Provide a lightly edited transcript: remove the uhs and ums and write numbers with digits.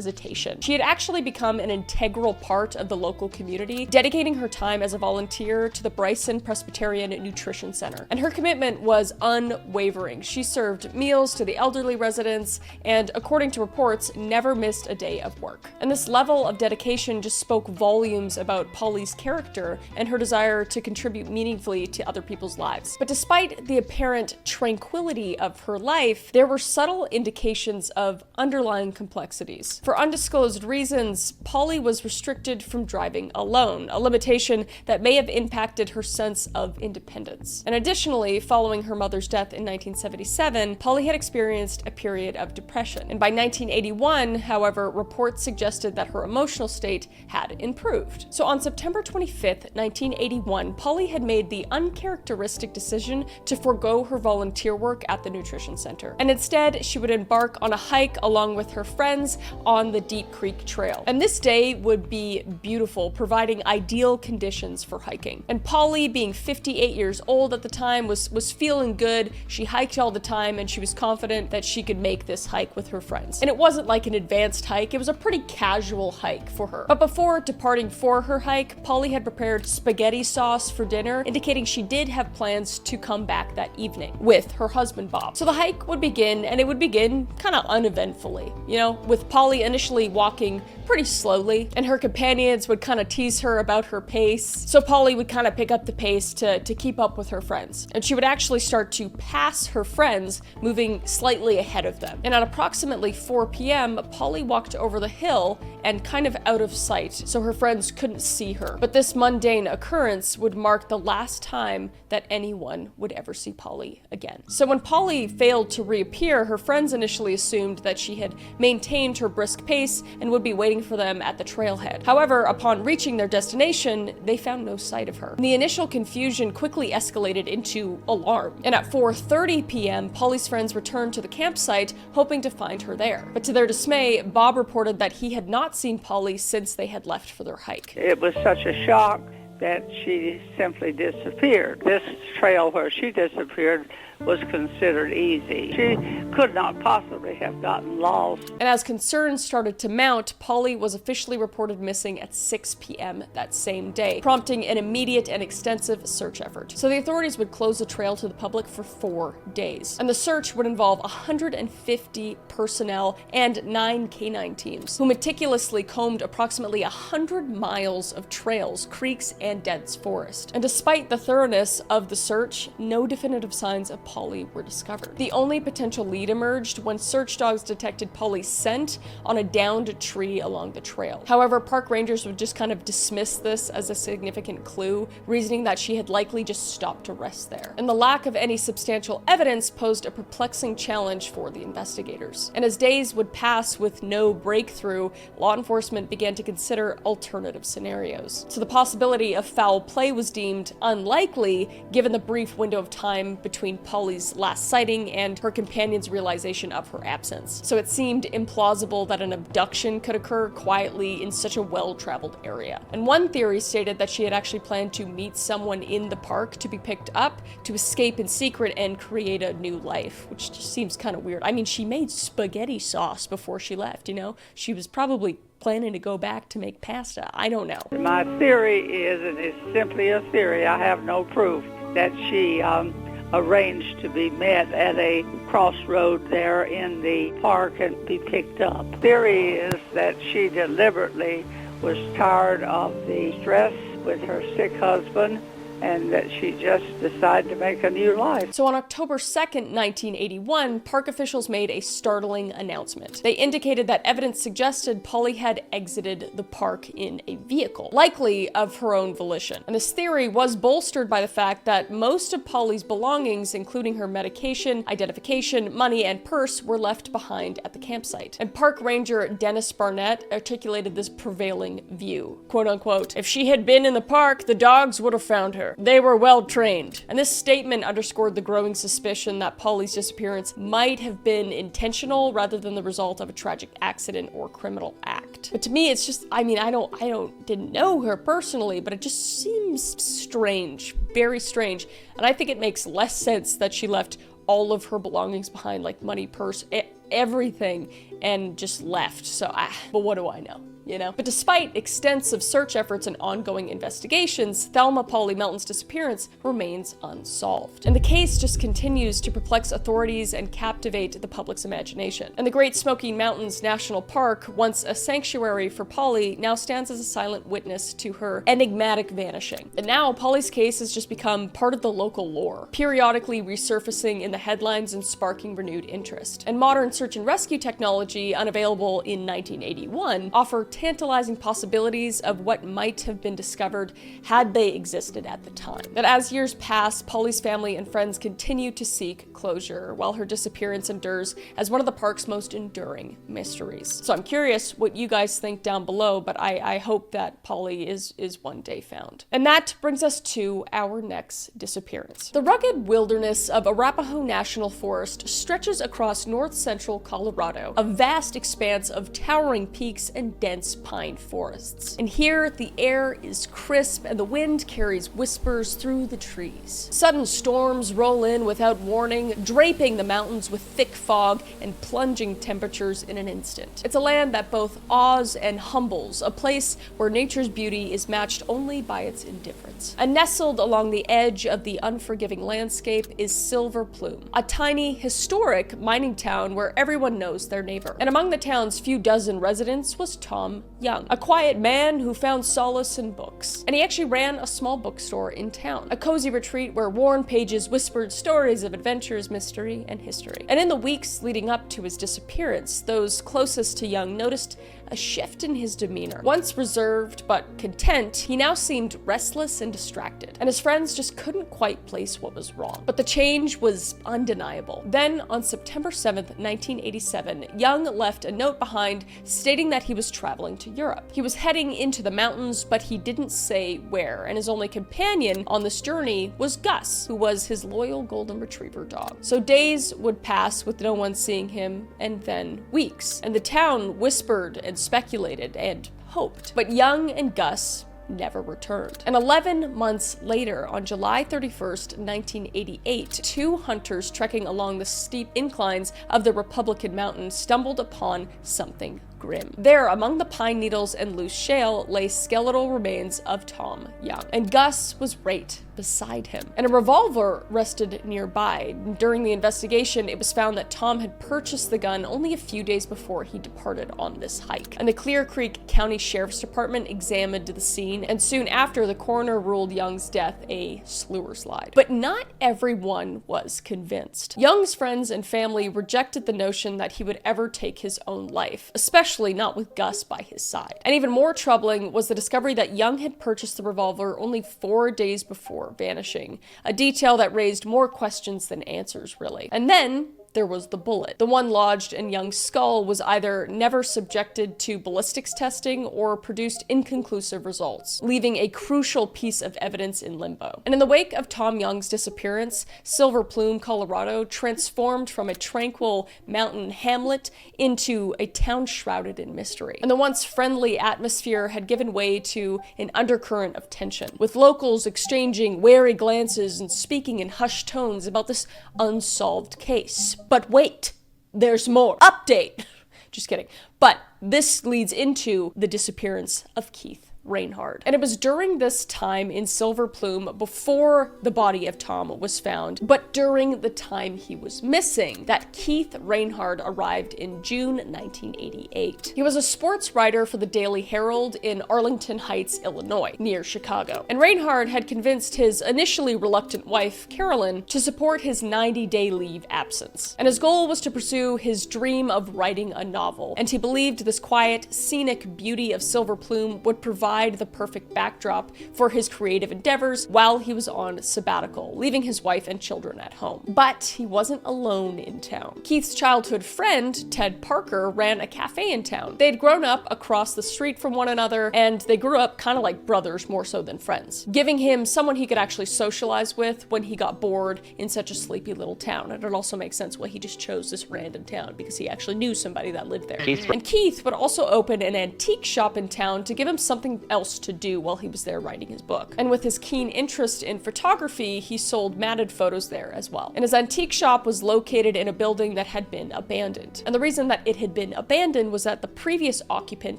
visitation. She had actually become an integral part of the local community, dedicating her time as a volunteer to the Bryson Presbyterian Nutrition Center. And her commitment was unwavering. She served meals to the elderly residents and, according to reports, never missed a day of work. And this level of dedication just spoke volumes about Polly's character and her desire to contribute meaningfully to other people's lives. But despite the apparent tranquility of her life, there were subtle indications of underlying complexities. For undisclosed reasons, Polly was restricted from driving alone, a limitation that may have impacted her sense of independence. And additionally, following her mother's death in 1977, Polly had experienced a period of depression. And by 1981, however, reports suggested that her emotional state had improved. So on September 25th, 1981, Polly had made the uncharacteristic decision to forego her volunteer work at the nutrition center. And instead, she would embark on a hike along with her friends on the Deep Creek Trail. And this day would be beautiful, providing ideal conditions for hiking. And Polly, being 58 years old at the time, was feeling good. She hiked all the time, and she was confident that she could make this hike with her friends. And it wasn't like an advanced hike, it was a pretty casual hike for her. But before departing for her hike, Polly had prepared spaghetti sauce for dinner, indicating she did have plans to come back that evening with her husband Bob. So the hike would begin, and it would begin kind of uneventfully, with Polly initially walking pretty slowly, and her companions would kind of tease her about her pace. So Polly would kind of pick up the pace to keep up with her friends. And she would actually start to pass her friends, moving slightly ahead of them. And at approximately 4 p.m., Polly walked over the hill and kind of out of sight, so her friends couldn't see her. But this mundane occurrence would mark the last time that anyone would ever see Polly again. So when Polly failed to reappear, her friends initially assumed that she had maintained her brisk pace and would be waiting for them at the trailhead. However, upon reaching their destination, they found no sight of her. And the initial confusion quickly escalated into alarm. And at 4:30 p.m., Polly's friends returned to the campsite, hoping to find her there. But to their dismay, Bob reported that he had not seen Polly since they had left for their hike. It was such a shock that she simply disappeared. This trail where she disappeared was considered easy. She could not possibly have gotten lost. And as concerns started to mount, Polly was officially reported missing at 6 p.m. that same day, prompting an immediate and extensive search effort. So the authorities would close the trail to the public for 4 days. And the search would involve 150 personnel and 9 canine teams, who meticulously combed approximately 100 miles of trails, creeks, and dense forest. And despite the thoroughness of the search, no definitive signs of Polly were discovered. The only potential lead emerged when search dogs detected Polly's scent on a downed tree along the trail. However, park rangers would just kind of dismiss this as a significant clue, reasoning that she had likely just stopped to rest there. And the lack of any substantial evidence posed a perplexing challenge for the investigators. And as days would pass with no breakthrough, law enforcement began to consider alternative scenarios. So the possibility of foul play was deemed unlikely, given the brief window of time between Polly's last sighting and her companion's realization of her absence. So it seemed implausible that an abduction could occur quietly in such a well-traveled area. And one theory stated that she had actually planned to meet someone in the park to be picked up, to escape in secret and create a new life, which just seems kind of weird. I mean, she made spaghetti sauce before she left, She was probably planning to go back to make pasta. I don't know. My theory is, and it's simply a theory, I have no proof, that she arranged to be met at a crossroad there in the park and be picked up. Theory is that she deliberately was tired of the stress with her sick husband and that she just decided to make a new life. So on October 2nd, 1981, park officials made a startling announcement. They indicated that evidence suggested Polly had exited the park in a vehicle, likely of her own volition. And this theory was bolstered by the fact that most of Polly's belongings, including her medication, identification, money, and purse, were left behind at the campsite. And park ranger Dennis Barnett articulated this prevailing view, quote unquote, "If she had been in the park, the dogs would have found her. They were well trained." And this statement underscored the growing suspicion that Polly's disappearance might have been intentional rather than the result of a tragic accident or criminal act. But to me, it's just, I didn't know her personally, but it just seems strange, very strange. And I think it makes less sense that she left all of her belongings behind, like money, purse, everything and just left. So, but what do I know? You know? But despite extensive search efforts and ongoing investigations, Thelma Polly Melton's disappearance remains unsolved. And the case just continues to perplex authorities and captivate the public's imagination. And the Great Smoky Mountains National Park, once a sanctuary for Polly, now stands as a silent witness to her enigmatic vanishing. And now Polly's case has just become part of the local lore, periodically resurfacing in the headlines and sparking renewed interest. And modern search and rescue technology, unavailable in 1981, offer tantalizing possibilities of what might have been discovered had they existed at the time. But as years pass, Polly's family and friends continue to seek closure, while her disappearance endures as one of the park's most enduring mysteries. So I'm curious what you guys think down below, but I hope that Polly is one day found. And that brings us to our next disappearance. The rugged wilderness of Arapahoe National Forest stretches across north-central Colorado, a vast expanse of towering peaks and dense pine forests. And here, the air is crisp and the wind carries whispers through the trees. Sudden storms roll in without warning, draping the mountains with thick fog and plunging temperatures in an instant. It's a land that both awes and humbles, a place where nature's beauty is matched only by its indifference. And nestled along the edge of the unforgiving landscape is Silver Plume, a tiny, historic mining town where everyone knows their neighbor. And among the town's few dozen residents was Tom Young, a quiet man who found solace in books. And he actually ran a small bookstore in town, a cozy retreat where worn pages whispered stories of adventures, mystery, and history. And in the weeks leading up to his disappearance, those closest to Young noticed a shift in his demeanor. Once reserved but content, he now seemed restless and distracted, and his friends just couldn't quite place what was wrong. But the change was undeniable. Then, on September 7th, 1987, Young left a note behind stating that he was traveling to Europe. He was heading into the mountains, but he didn't say where, and his only companion on this journey was Gus, who was his loyal golden retriever dog. So days would pass with no one seeing him, and then weeks, and the town whispered and speculated and hoped. But Young and Gus never returned. And 11 months later, on July 31st, 1988, two hunters trekking along the steep inclines of the Republican Mountains stumbled upon something grim. There, among the pine needles and loose shale, lay skeletal remains of Tom Young. And Gus was right beside him. And a revolver rested nearby. During the investigation, it was found that Tom had purchased the gun only a few days before he departed on this hike. And the Clear Creek County Sheriff's Department examined the scene, and soon after, the coroner ruled Young's death a slewer slide. But not everyone was convinced. Young's friends and family rejected the notion that he would ever take his own life, especially not with Gus by his side. And even more troubling was the discovery that Young had purchased the revolver only 4 days before vanishing, a detail that raised more questions than answers, really. And then there was the bullet. The one lodged in Young's skull was either never subjected to ballistics testing or produced inconclusive results, leaving a crucial piece of evidence in limbo. And in the wake of Tom Young's disappearance, Silver Plume, Colorado, transformed from a tranquil mountain hamlet into a town shrouded in mystery. And the once friendly atmosphere had given way to an undercurrent of tension, with locals exchanging wary glances and speaking in hushed tones about this unsolved case. But wait, there's more. Update! Just kidding. But this leads into the disappearance of Keith Reinhard. And it was during this time in Silver Plume, before the body of Tom was found, but during the time he was missing, that Keith Reinhard arrived in June 1988. He was a sports writer for the Daily Herald in Arlington Heights, Illinois, near Chicago. And Reinhard had convinced his initially reluctant wife, Carolyn, to support his 90-day leave absence. And his goal was to pursue his dream of writing a novel. And he believed this quiet, scenic beauty of Silver Plume would provide the perfect backdrop for his creative endeavors while he was on sabbatical, leaving his wife and children at home. But he wasn't alone in town. Keith's childhood friend, Ted Parker, ran a cafe in town. They'd grown up across the street from one another, and they grew up kind of like brothers more so than friends, giving him someone he could actually socialize with when he got bored in such a sleepy little town. And it also makes sense why he just chose this random town, because he actually knew somebody that lived there. And Keith would also open an antique shop in town to give him something nothing else to do while he was there writing his book. And with his keen interest in photography, he sold matted photos there as well. And his antique shop was located in a building that had been abandoned. And the reason that it had been abandoned was that the previous occupant